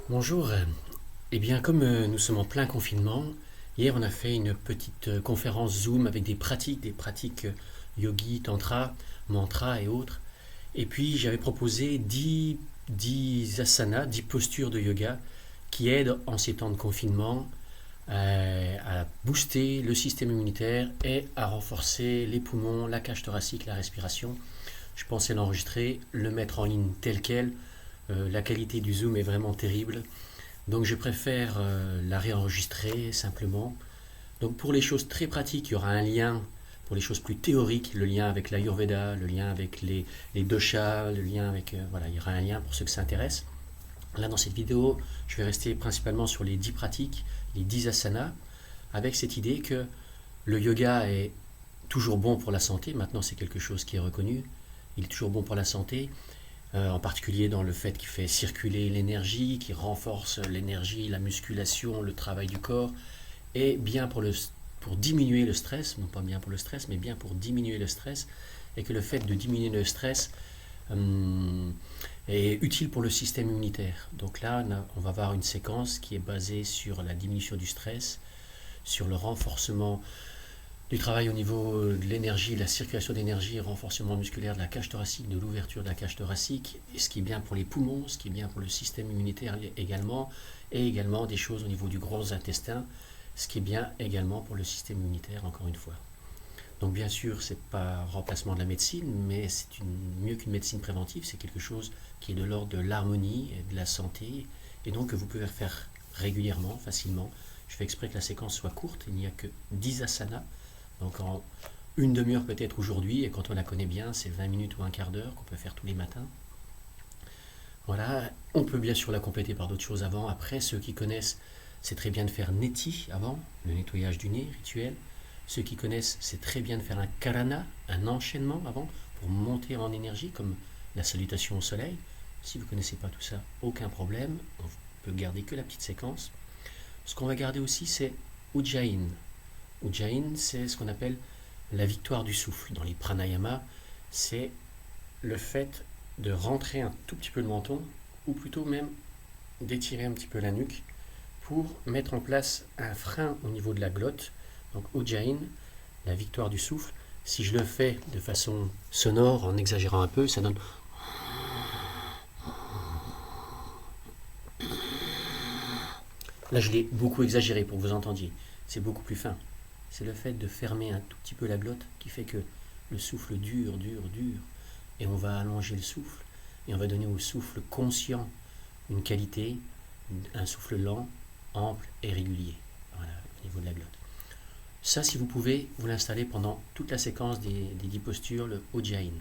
Bonjour, eh bien comme nous sommes en plein confinement, hier on a fait une petite conférence Zoom avec des pratiques yogi, tantra, mantra et autres. Et puis j'avais proposé 10 asanas, 10 postures de yoga qui aident en ces temps de confinement à booster le système immunitaire et à renforcer les poumons, la cage thoracique, la respiration. Je pensais l'enregistrer, le mettre en ligne tel quel. La qualité du Zoom est vraiment terrible. Donc je préfère la réenregistrer simplement. Donc pour les choses très pratiques, il y aura un lien. Pour les choses plus théoriques, le lien avec l'Ayurveda, le lien avec les doshas, le lien avec... voilà, il y aura un lien pour ceux que ça intéresse. Là dans cette vidéo, je vais rester principalement sur les 10 pratiques, les 10 asanas, avec cette idée que le yoga est toujours bon pour la santé. Maintenant c'est quelque chose qui est reconnu. Il est toujours bon pour la santé. En particulier dans le fait qu'il fait circuler l'énergie, qui renforce l'énergie, la musculation, le travail du corps, et bien pour diminuer le stress, non pas bien pour le stress, mais bien pour diminuer le stress, et que le fait de diminuer le stress est utile pour le système immunitaire. Donc là, on va voir une séquence qui est basée sur la diminution du stress, sur le renforcement du travail au niveau de l'énergie, la circulation d'énergie, renforcement musculaire de la cage thoracique, de l'ouverture de la cage thoracique, et ce qui est bien pour les poumons, ce qui est bien pour le système immunitaire également, et également des choses au niveau du gros intestin, ce qui est bien également pour le système immunitaire, encore une fois. Donc bien sûr, ce n'est pas un remplacement de la médecine, mais c'est mieux qu'une médecine préventive, c'est quelque chose qui est de l'ordre de l'harmonie et de la santé, et donc que vous pouvez faire régulièrement, facilement. Je fais exprès que la séquence soit courte, il n'y a que 10 asanas. Donc en une demi-heure peut-être aujourd'hui, et quand on la connaît bien, c'est 20 minutes ou un quart d'heure qu'on peut faire tous les matins. Voilà, on peut bien sûr la compléter par d'autres choses avant. Après, ceux qui connaissent, c'est très bien de faire neti avant, le nettoyage du nez rituel. Ceux qui connaissent, c'est très bien de faire un karana, un enchaînement avant, pour monter en énergie, comme la salutation au soleil. Si vous ne connaissez pas tout ça, aucun problème, on peut garder que la petite séquence. Ce qu'on va garder aussi, c'est Ujjayin. Ujjayin, c'est ce qu'on appelle la victoire du souffle. Dans les pranayamas, c'est le fait de rentrer un tout petit peu le menton, ou plutôt même d'étirer un petit peu la nuque, pour mettre en place un frein au niveau de la glotte. Donc Ujjayin, la victoire du souffle. Si je le fais de façon sonore, en exagérant un peu, ça donne... Là, je l'ai beaucoup exagéré pour que vous entendiez. C'est beaucoup plus fin. C'est le fait de fermer un tout petit peu la glotte qui fait que le souffle dure, et on va allonger le souffle, et on va donner au souffle conscient une qualité, un souffle lent, ample et régulier, voilà, au niveau de la glotte. Ça, si vous pouvez, vous l'installer pendant toute la séquence des 10 postures, le Ujjayin.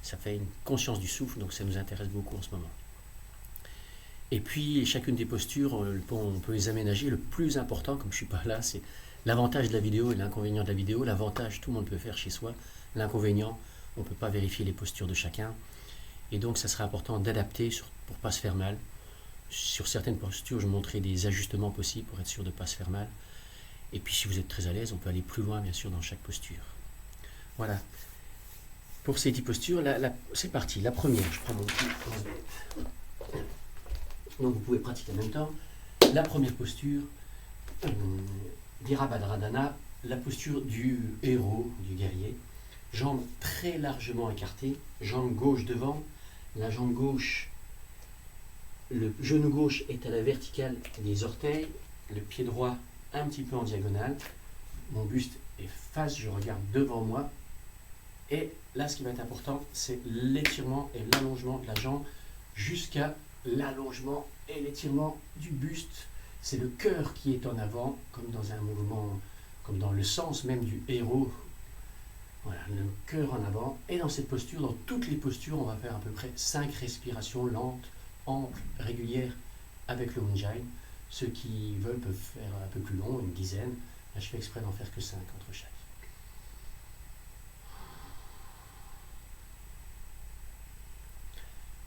Ça fait une conscience du souffle, donc ça nous intéresse beaucoup en ce moment. Et puis, chacune des postures, on peut les aménager. Le plus important, comme je ne suis pas là, c'est l'avantage de la vidéo et l'inconvénient de la vidéo. L'avantage, tout le monde peut faire chez soi. L'inconvénient, on ne peut pas vérifier les postures de chacun. Et donc, ça serait important d'adapter pour ne pas se faire mal. Sur certaines postures, je montrerai des ajustements possibles pour être sûr de ne pas se faire mal. Et puis, si vous êtes très à l'aise, on peut aller plus loin, bien sûr, dans chaque posture. Voilà. Pour ces 10 postures, c'est parti. La première, je prends mon petit... Donc, vous pouvez pratiquer en même temps. La première posture... Virabhadradhana, la posture du héros, du guerrier, jambes très largement écartées, jambe gauche devant, la jambe gauche, le genou gauche est à la verticale des orteils, le pied droit un petit peu en diagonale, mon buste est face, je regarde devant moi, et là ce qui va être important, c'est l'étirement et l'allongement de la jambe jusqu'à l'allongement et l'étirement du buste. C'est le cœur qui est en avant, comme dans un mouvement, comme dans le sens même du héros. Voilà, le cœur en avant. Et dans cette posture, dans toutes les postures, on va faire à peu près 5 respirations lentes, amples, régulières avec le Ujjayin. Ceux qui veulent peuvent faire un peu plus long, une dizaine. Là, je fais exprès d'en faire que 5 entre chaque.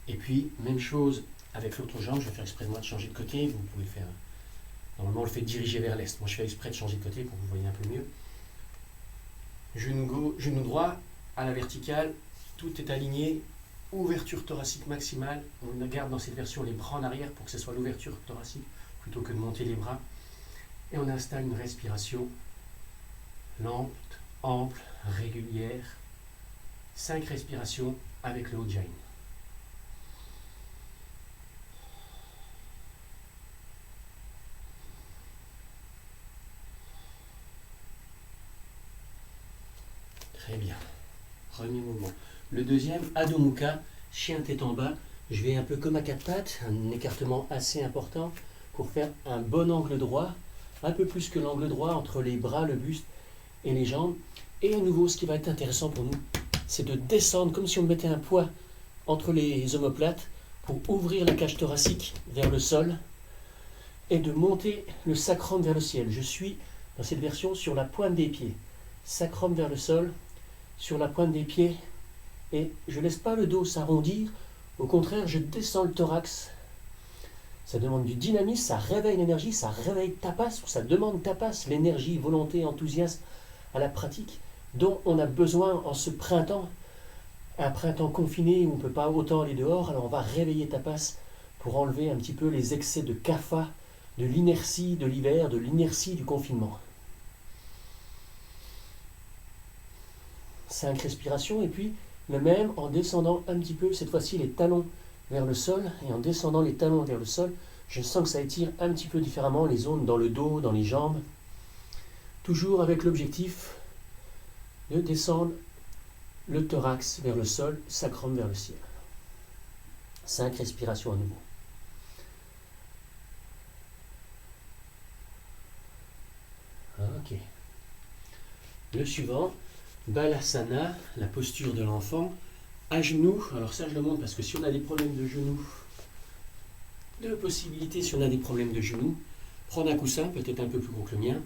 Et puis, même chose avec l'autre jambe. Je vais faire exprès moi de changer de côté. Vous pouvez le faire. Normalement, on le fait diriger vers l'est. Moi, je fais exprès de changer de côté pour que vous voyez un peu mieux. genou droit à la verticale, tout est aligné, ouverture thoracique maximale. On garde dans cette version les bras en arrière pour que ce soit l'ouverture thoracique plutôt que de monter les bras. Et on installe une respiration lente, ample, régulière. 5 respirations avec le Ujjayi. Très bien. Premier mouvement. Le deuxième, Adho Mukha, chien tête en bas. Je vais un peu comme à 4 pattes, un écartement assez important pour faire un bon angle droit, un peu plus que l'angle droit entre les bras, le buste et les jambes. Et à nouveau, ce qui va être intéressant pour nous, c'est de descendre comme si on mettait un poids entre les omoplates pour ouvrir la cage thoracique vers le sol et de monter le sacrum vers le ciel. Je suis dans cette version sur la pointe des pieds. Sacrum vers le sol, sur la pointe des pieds, et je ne laisse pas le dos s'arrondir, au contraire, je descends le thorax. Ça demande du dynamisme, ça réveille l'énergie, ça réveille tapas, ça demande tapas, l'énergie, volonté, enthousiasme à la pratique, dont on a besoin en ce printemps, un printemps confiné où on ne peut pas autant aller dehors, alors on va réveiller tapas pour enlever un petit peu les excès de kapha, de l'inertie de l'hiver, de l'inertie du confinement. 5 respirations, et puis le même en descendant un petit peu, cette fois-ci les talons vers le sol, et en descendant les talons vers le sol, je sens que ça étire un petit peu différemment les zones dans le dos, dans les jambes, toujours avec l'objectif de descendre le thorax vers le sol, sacrum vers le ciel. 5 respirations à nouveau. Ok. Le suivant, Balasana, la posture de l'enfant, à genoux. Alors ça je le montre parce que si on a des problèmes de genoux, deux possibilités si on a des problèmes de genoux, prendre un coussin, peut-être un peu plus gros que le mien,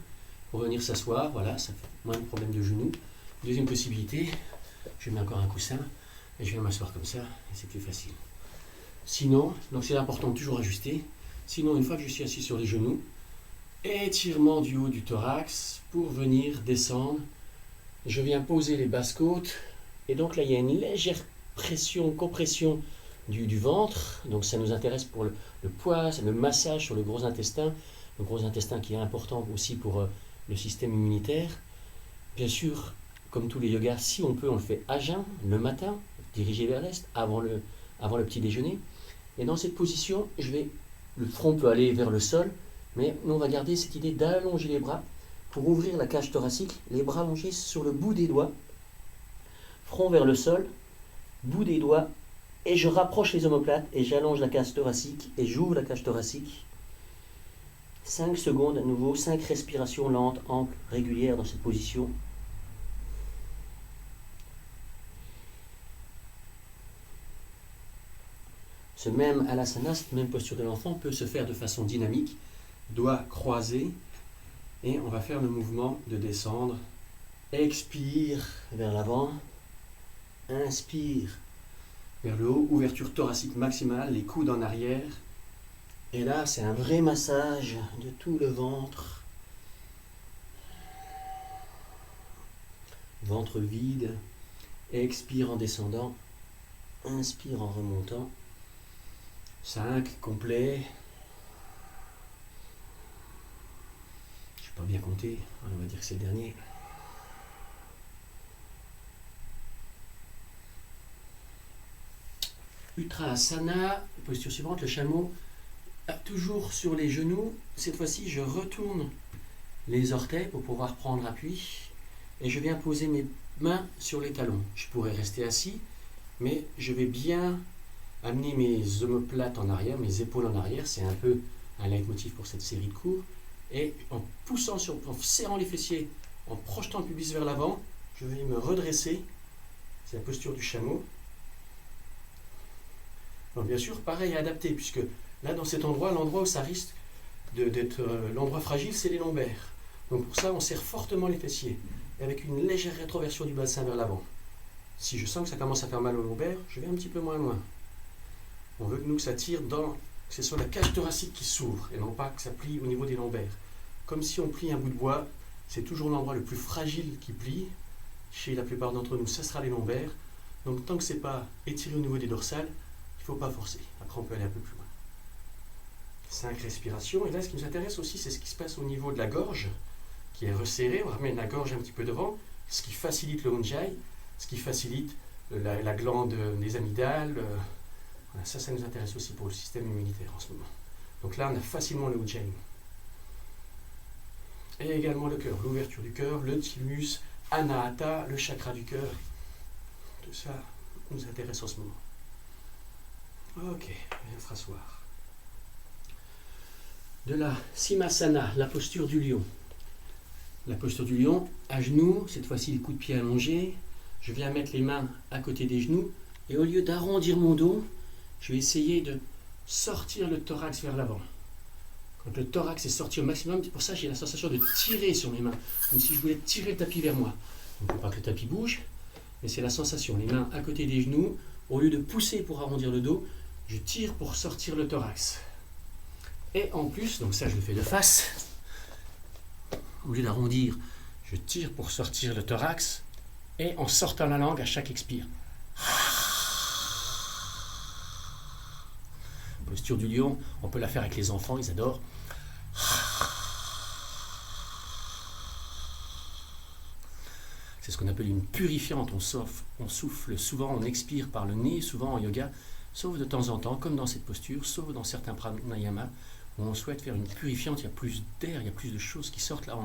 pour venir s'asseoir, voilà, ça fait moins de problèmes de genoux. Deuxième possibilité, je mets encore un coussin et je viens m'asseoir comme ça, et c'est plus facile. Sinon, donc c'est important de toujours ajuster, sinon une fois que je suis assis sur les genoux, étirement du haut du thorax pour venir descendre. Je viens poser les basses côtes, et donc là il y a une légère pression, compression du ventre, donc ça nous intéresse pour le poids, c'est le massage sur le gros intestin qui est important aussi pour le système immunitaire. Bien sûr, comme tous les yogas, si on peut, on le fait à jeun, le matin, dirigé vers l'est, avant le petit déjeuner. Et dans cette position, le front peut aller vers le sol, mais on va garder cette idée d'allonger les bras pour ouvrir la cage thoracique, les bras allongés sur le bout des doigts, front vers le sol, bout des doigts, et je rapproche les omoplates et j'allonge la cage thoracique et j'ouvre la cage thoracique. 5 secondes à nouveau, 5 respirations lentes, amples, régulières dans cette position. Ce même alasana, cette même posture de l'enfant peut se faire de façon dynamique, doigts croisés, et on va faire le mouvement de descendre. Expire vers l'avant, inspire vers le haut, ouverture thoracique maximale, les coudes en arrière. Et là, c'est un vrai massage de tout le ventre. Ventre vide, expire en descendant, inspire en remontant. 5 complets. Je n'ai pas bien compté, on va dire que c'est le dernier. Uttanasana, posture suivante, le chameau, toujours sur les genoux. Cette fois-ci, je retourne les orteils pour pouvoir prendre appui et je viens poser mes mains sur les talons. Je pourrais rester assis, mais je vais bien amener mes omoplates en arrière, mes épaules en arrière. C'est un peu un leitmotiv pour cette série de cours. Et en serrant les fessiers, en projetant le pubis vers l'avant, je vais me redresser. C'est la posture du chameau. Donc bien sûr, pareil, adapté, puisque là, dans cet endroit, l'endroit où ça risque d'être l'endroit fragile, c'est les lombaires. Donc pour ça, on serre fortement les fessiers, avec une légère rétroversion du bassin vers l'avant. Si je sens que ça commence à faire mal aux lombaires, je vais un petit peu moins loin. On veut que ça tire que ce soit la cage thoracique qui s'ouvre, et non pas que ça plie au niveau des lombaires. Comme si on plie un bout de bois, c'est toujours l'endroit le plus fragile qui plie, Chez la plupart d'entre nous, ça sera les lombaires. Donc tant que ce n'est pas étiré au niveau des dorsales, il ne faut pas forcer. Après, on peut aller un peu plus loin. 5 respirations. Et là, ce qui nous intéresse aussi, c'est ce qui se passe au niveau de la gorge, qui est resserrée. On ramène la gorge un petit peu devant, ce qui facilite le Ujjayi, ce qui facilite la glande des amygdales. Voilà, ça nous intéresse aussi pour le système immunitaire en ce moment. Donc là, on a facilement le Ujjayi. Et également le cœur, l'ouverture du cœur, le thymus, Anahata, le chakra du cœur. Tout ça nous intéresse en ce moment. Ok, on va s'asseoir. De la Simasana, la posture du lion. La posture du lion, à genoux, cette fois-ci les coups de pied allongés. Je viens mettre les mains à côté des genoux et au lieu d'arrondir mon dos, je vais essayer de sortir le thorax vers l'avant. Quand le thorax est sorti au maximum, c'est pour ça que j'ai la sensation de tirer sur mes mains, comme si je voulais tirer le tapis vers moi. Il ne faut pas que le tapis bouge, mais c'est la sensation. Les mains à côté des genoux, au lieu de pousser pour arrondir le dos, je tire pour sortir le thorax. Et en plus, donc ça je le fais de face, au lieu d'arrondir, je tire pour sortir le thorax, et en sortant la langue à chaque expire. Posture du lion, on peut la faire avec les enfants, ils adorent. C'est ce qu'on appelle une purifiante, on souffle souvent, on expire par le nez, souvent en yoga, sauf de temps en temps, comme dans cette posture, sauf dans certains pranayama, où on souhaite faire une purifiante, il y a plus d'air, il y a plus de choses qui sortent, là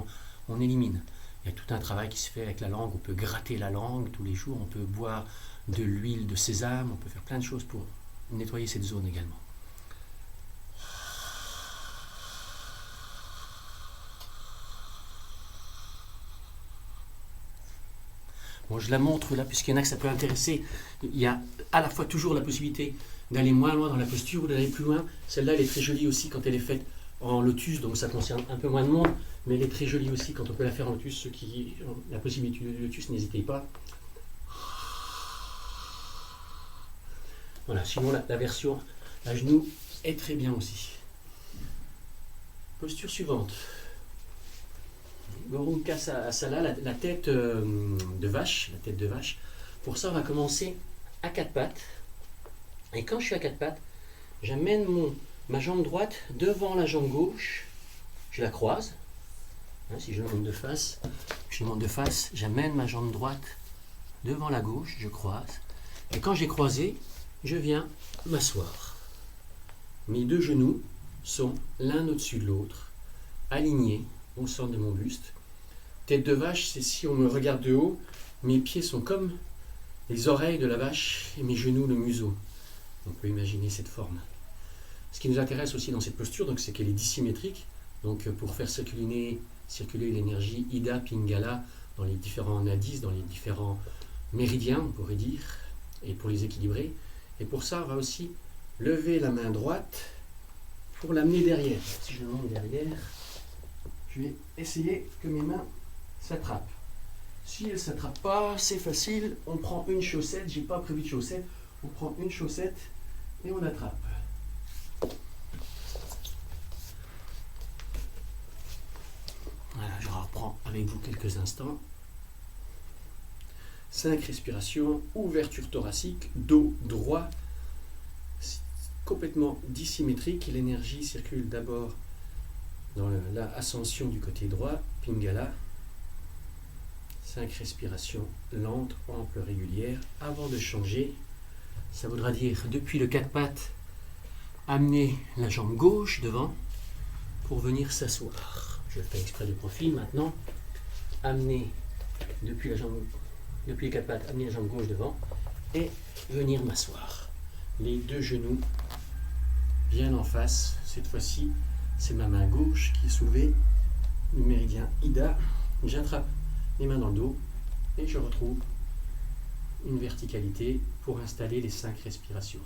on élimine. Il y a tout un travail qui se fait avec la langue, on peut gratter la langue tous les jours, on peut boire de l'huile de sésame, on peut faire plein de choses pour nettoyer cette zone également. Bon, je la montre là, puisqu'il y en a que ça peut intéresser. Il y a à la fois toujours la possibilité d'aller moins loin dans la posture ou d'aller plus loin. Celle-là, elle est très jolie aussi quand elle est faite en lotus, donc ça concerne un peu moins de monde, mais elle est très jolie aussi quand on peut la faire en lotus. Ceux qui ont la possibilité de lotus, n'hésitez pas. Voilà, sinon la version à genoux est très bien aussi. Posture suivante. Gormukhasana, la tête de vache, Pour ça, on va commencer à quatre pattes. Et quand je suis à quatre pattes, j'amène ma jambe droite devant la jambe gauche. Je la croise. Si je monte de face, j'amène ma jambe droite devant la gauche, je croise. Et quand j'ai croisé, je viens m'asseoir. Mes deux genoux sont l'un au-dessus de l'autre, alignés au centre de mon buste. Tête de vache, c'est si on me regarde de haut, mes pieds sont comme les oreilles de la vache et mes genoux le museau. On peut imaginer cette forme. Ce qui nous intéresse aussi dans cette posture, donc, c'est qu'elle est dissymétrique. Donc pour faire circuler l'énergie Ida, Pingala dans les différents nadis, dans les différents méridiens, on pourrait dire, et pour les équilibrer. Et pour ça, on va aussi lever la main droite pour l'amener derrière. Si je le monte derrière, je vais essayer que mes mains s'attrapent. Si elles ne s'attrapent pas, c'est facile. On prend une chaussette. Je n'ai pas prévu de chaussette. On prend une chaussette et on attrape. Voilà, je reprends avec vous quelques instants. 5 respirations, ouverture thoracique, dos droit, complètement dissymétrique. L'énergie circule d'abord dans l'ascension du côté droit, Pingala. 5 respirations lentes, amples, régulières. Avant de changer, ça voudra dire depuis le 4 pattes, amener la jambe gauche devant pour venir s'asseoir. Je fais exprès de profil maintenant. Amener depuis les 4 pattes, amener la jambe gauche devant et venir m'asseoir. Les deux genoux viennent en face. Cette fois-ci, c'est ma main gauche qui est soulevée, le méridien Ida. J'attrape les mains dans le dos et je retrouve une verticalité pour installer les 5 respirations.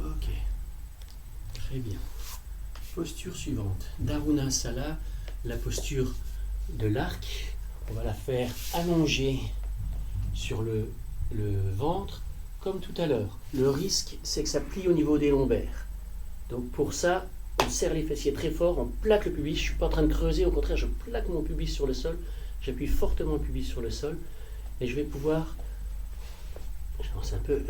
Ok, très bien. Posture suivante, Dharunasala, la posture de l'arc. On va la faire allonger sur le ventre, comme tout à l'heure. Le risque, c'est que ça plie au niveau des lombaires. Donc pour ça, on serre les fessiers très fort, on plaque le pubis. Je ne suis pas en train de creuser, au contraire, je plaque mon pubis sur le sol. J'appuie fortement le pubis sur le sol. Et je vais pouvoir... J'avance un peu.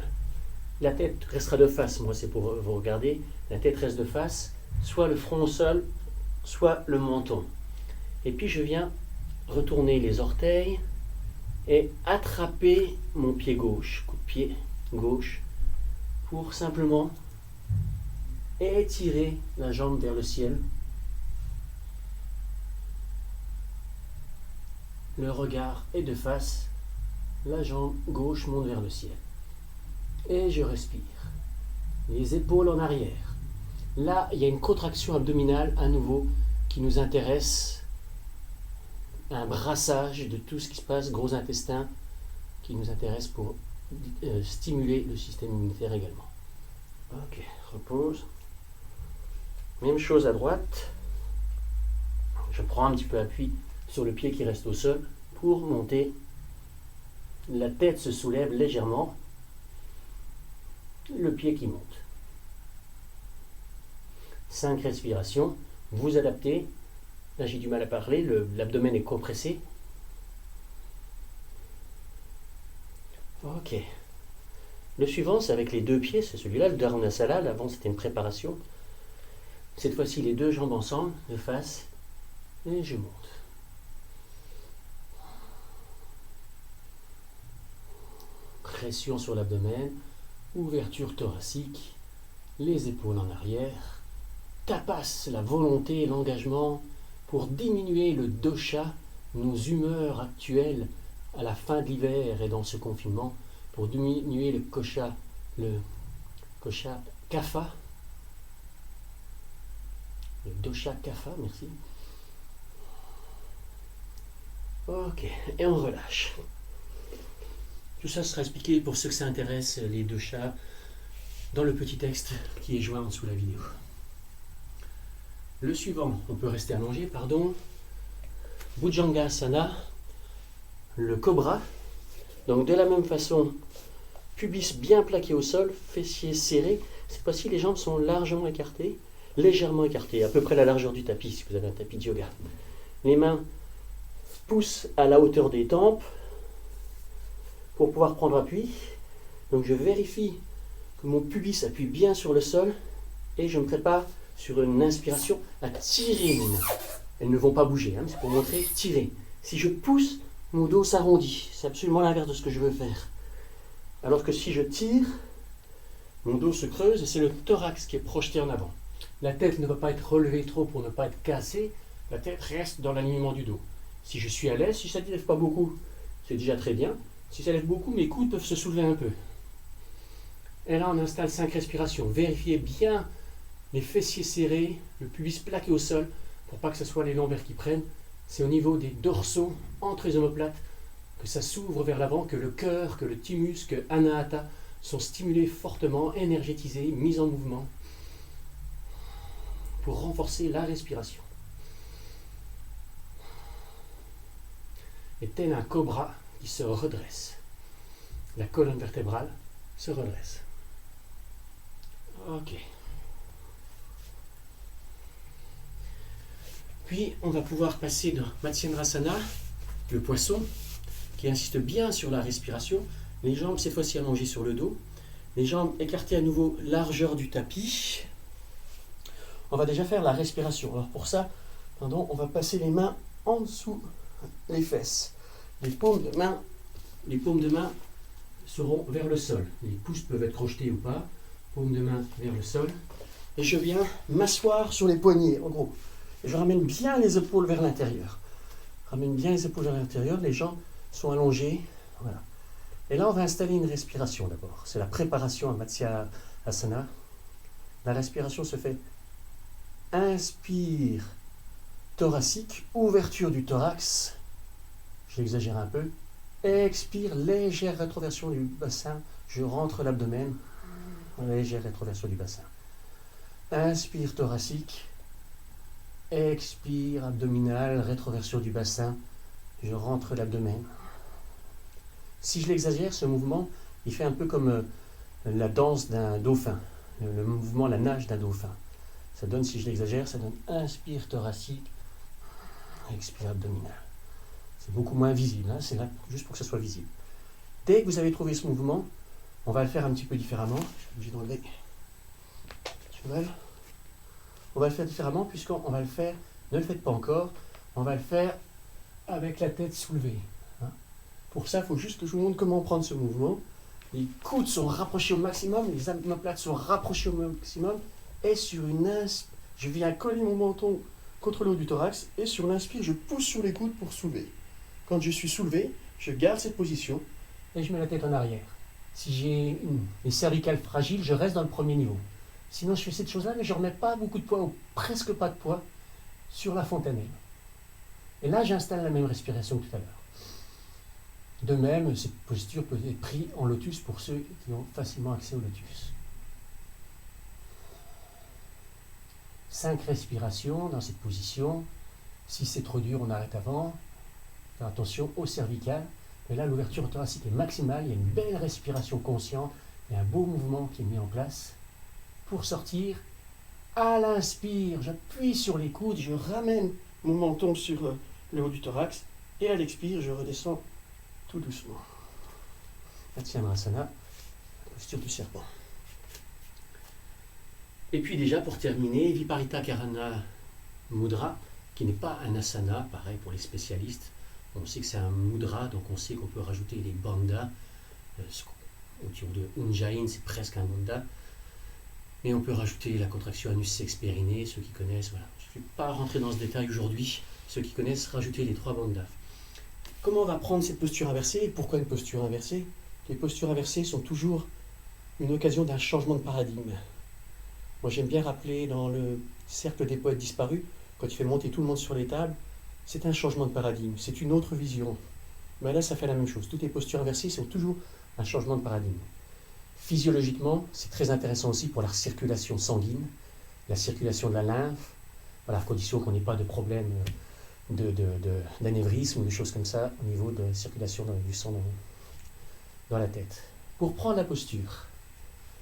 La tête restera de face, moi c'est pour vous regarder. La tête reste de face, soit le front au sol, soit le menton. Et puis je viens retourner les orteils et attraper mon pied gauche, coup de pied gauche, pour simplement étirer la jambe vers le ciel. Le regard est de face, la jambe gauche monte vers le ciel. Et je respire. Les épaules en arrière. Là, il y a une contraction abdominale à nouveau qui nous intéresse. Un brassage de tout ce qui se passe, gros intestin, qui nous intéresse pour stimuler le système immunitaire également. Ok, repose. Même chose à droite. Je prends un petit peu appui sur le pied qui reste au sol pour monter. La tête se soulève légèrement. Le pied qui monte. 5 respirations. Vous adaptez. Là, j'ai du mal à parler, l'abdomen est compressé. Ok. Le suivant, c'est avec les 2 pieds, c'est celui-là, le Dharmasana. Avant, c'était une préparation. Cette fois-ci, les 2 jambes ensemble, de face, et je monte. Pression sur l'abdomen, ouverture thoracique, les épaules en arrière, tapasse la volonté et l'engagement pour diminuer le dosha, nos humeurs actuelles à la fin de l'hiver et dans ce confinement, pour diminuer le kosha kapha, le dosha kapha, merci. Ok, et on relâche. Tout ça sera expliqué pour ceux que ça intéresse, les doshas, dans le petit texte qui est joint en dessous de la vidéo. Le suivant, on peut rester allongé, pardon. Bhujangasana, le cobra. Donc de la même façon, pubis bien plaqué au sol, fessiers serrés. Cette fois-ci, les jambes sont largement écartées, légèrement écartées, à peu près la largeur du tapis, si vous avez un tapis de yoga. Les mains poussent à la hauteur des tempes pour pouvoir prendre appui. Donc je vérifie que mon pubis appuie bien sur le sol et je me prépare sur une inspiration à tirer mes mains. Elles ne vont pas bouger, hein, c'est pour montrer tirer. Si je pousse, mon dos s'arrondit. C'est absolument l'inverse de ce que je veux faire. Alors que si je tire, mon dos se creuse et c'est le thorax qui est projeté en avant. La tête ne va pas être relevée trop pour ne pas être cassée. La tête reste dans l'alignement du dos. Si je suis à l'aise, si ça ne lève pas beaucoup, c'est déjà très bien. Si ça lève beaucoup, mes coudes peuvent se soulever un peu. Et là, on installe 5 respirations. Vérifiez bien les fessiers serrés, le pubis plaqué au sol, pour pas que ce soit les lombaires qui prennent. C'est au niveau des dorsaux, entre les omoplates, que ça s'ouvre vers l'avant, que le cœur, que le thymus, que Anahata sont stimulés fortement, énergétisés, mis en mouvement, pour renforcer la respiration. Et tel un cobra qui se redresse. La colonne vertébrale se redresse. Ok. Puis, on va pouvoir passer dans Matsyendrasana, le poisson, qui insiste bien sur la respiration. Les jambes, cette fois-ci, allongées sur le dos. Les jambes écartées à nouveau, largeur du tapis. On va déjà faire la respiration. Alors pour ça, on va passer les mains en dessous les fesses. Les paumes de main seront vers le sol. Les pouces peuvent être crochetés ou pas. Paumes de main vers le sol. Et je viens m'asseoir sur les poignets, en gros. Et je ramène bien les épaules vers l'intérieur. Ramène bien les épaules vers l'intérieur. Les jambes sont allongées. Voilà. Et là, on va installer une respiration d'abord. C'est la préparation à Matsyendrasana. La respiration se fait inspire thoracique, ouverture du thorax. J'exagère un peu. Expire, légère rétroversion du bassin. Je rentre l'abdomen. Légère rétroversion du bassin. Inspire thoracique. Expire abdominal, rétroversion du bassin. Je rentre l'abdomen. Si je l'exagère, ce mouvement, il fait un peu comme la danse d'un dauphin, le mouvement, la nage d'un dauphin. Ça donne, si je l'exagère, ça donne inspire thoracique, expire abdominal. C'est beaucoup moins visible, hein, c'est là juste pour que ça soit visible. Dès que vous avez trouvé ce mouvement, on va le faire un petit peu différemment. Je suis obligé d'enlever le cheval. On va le faire différemment puisqu'on va le faire, ne le faites pas encore, on va le faire avec la tête soulevée. Hein. Pour ça, il faut juste que je vous montre comment prendre ce mouvement. Les coudes sont rapprochés au maximum, les omoplates sont rapprochés au maximum, et sur une inspire, je viens coller mon menton contre le haut du thorax, et sur l'inspire, je pousse sur les coudes pour soulever. Quand je suis soulevé, je garde cette position, et je mets la tête en arrière. Si j'ai les cervicales fragiles, je reste dans le premier niveau. Sinon, je fais cette chose-là, mais je ne remets pas beaucoup de poids, ou presque pas de poids, sur la fontanelle. Et là, j'installe la même respiration que tout à l'heure. De même, cette posture peut être prise en lotus pour ceux qui ont facilement accès au lotus. 5 respirations dans cette position. Si c'est trop dur, on arrête avant. Faire attention au cervical. Mais là, l'ouverture thoracique est maximale. Il y a une belle respiration consciente et un beau mouvement qui est mis en place. Pour sortir, à l'inspire, j'appuie sur les coudes, je ramène mon menton sur le haut du thorax. Et à l'expire, je redescends tout doucement. Matsyamasana, posture du serpent. Et puis déjà pour terminer, Viparita Karana Mudra, qui n'est pas un asana, pareil pour les spécialistes. On sait que c'est un mudra, donc on sait qu'on peut rajouter les bandhas. Autour de Ujjayin, c'est presque un bandha. Et on peut rajouter la contraction anus sexe périnée, ceux qui connaissent. Voilà. Je ne vais pas rentrer dans ce détail aujourd'hui. Ceux qui connaissent, rajouter les 3 bandhas. Comment on va prendre cette posture inversée et pourquoi une posture inversée? Les postures inversées sont toujours une occasion d'un changement de paradigme. Moi j'aime bien rappeler dans le cercle des poètes disparus, quand il fait monter tout le monde sur les tables, c'est un changement de paradigme, c'est une autre vision. Mais là ça fait la même chose, toutes les postures inversées sont toujours un changement de paradigme. Physiologiquement, c'est très intéressant aussi pour la circulation sanguine, la circulation de la lymphe, voilà, à condition qu'on n'ait pas de problème d'anévrisme ou des choses comme ça au niveau de la circulation du sang dans la tête. Pour prendre la posture,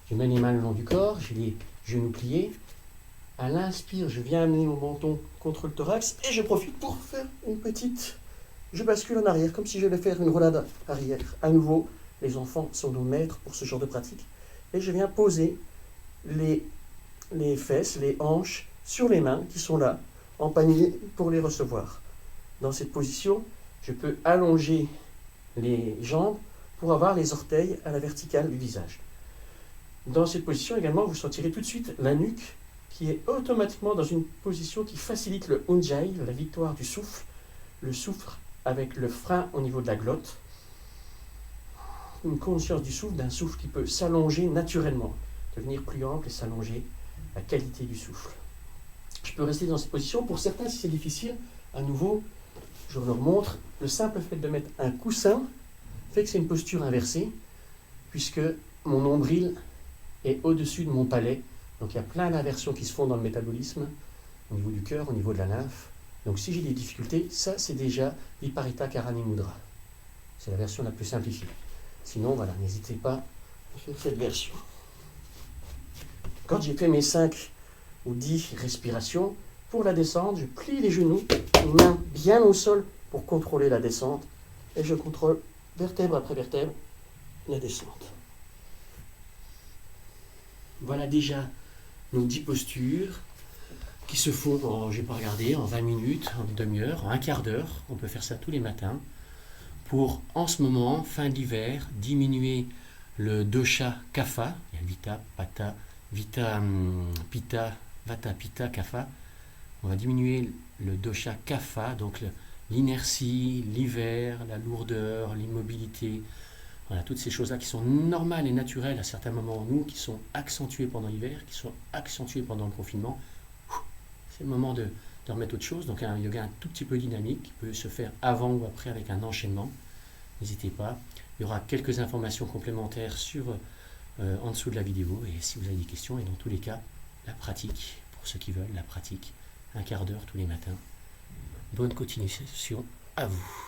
je mets les mains le long du corps, j'ai les genoux pliés. À l'inspire, je viens amener mon menton contre le thorax et je profite pour faire une petite... Je bascule en arrière, comme si j'allais faire une roulade arrière. À nouveau, les enfants sont nos maîtres pour ce genre de pratique. Et je viens poser les fesses, les hanches sur les mains qui sont là, en panier pour les recevoir. Dans cette position, je peux allonger les jambes pour avoir les orteils à la verticale du visage. Dans cette position également, vous sentirez tout de suite la nuque qui est automatiquement dans une position qui facilite le Ujjayi, la victoire du souffle, le souffle avec le frein au niveau de la glotte, une conscience du souffle, d'un souffle qui peut s'allonger naturellement, devenir plus ample et s'allonger, la qualité du souffle. Je peux rester dans cette position. Pour certains, si c'est difficile, à nouveau, je leur montre, le simple fait de mettre un coussin fait que c'est une posture inversée, puisque mon nombril est au-dessus de mon palais. Donc il y a plein d'inversions qui se font dans le métabolisme, au niveau du cœur, au niveau de la lymphe. Donc si j'ai des difficultés, ça c'est déjà Viparita Karani Mudra. C'est la version la plus simplifiée. Sinon, voilà, n'hésitez pas à faire cette version. Quand j'ai fait mes 5 ou 10 respirations, pour la descente, je plie les genoux, les mains bien au sol pour contrôler la descente, et je contrôle vertèbre après vertèbre la descente. Voilà déjà nos 10 postures qui se font, je ne vais pas regarder, en 20 minutes, en une demi-heure, en un quart d'heure. On peut faire ça tous les matins pour, en ce moment, fin d'hiver, diminuer le dosha kapha, il y a vita, pata, vita, pitta, vata, pitta, kapha. On va diminuer le dosha kapha, donc l'inertie, l'hiver, la lourdeur, l'immobilité. Voilà, toutes ces choses-là qui sont normales et naturelles à certains moments en nous, qui sont accentuées pendant l'hiver, qui sont accentuées pendant le confinement. C'est le moment de remettre autre chose. Donc un yoga un tout petit peu dynamique qui peut se faire avant ou après avec un enchaînement. N'hésitez pas. Il y aura quelques informations complémentaires en dessous de la vidéo. Et si vous avez des questions, et dans tous les cas, la pratique, pour ceux qui veulent, la pratique, un quart d'heure tous les matins. Bonne continuation à vous.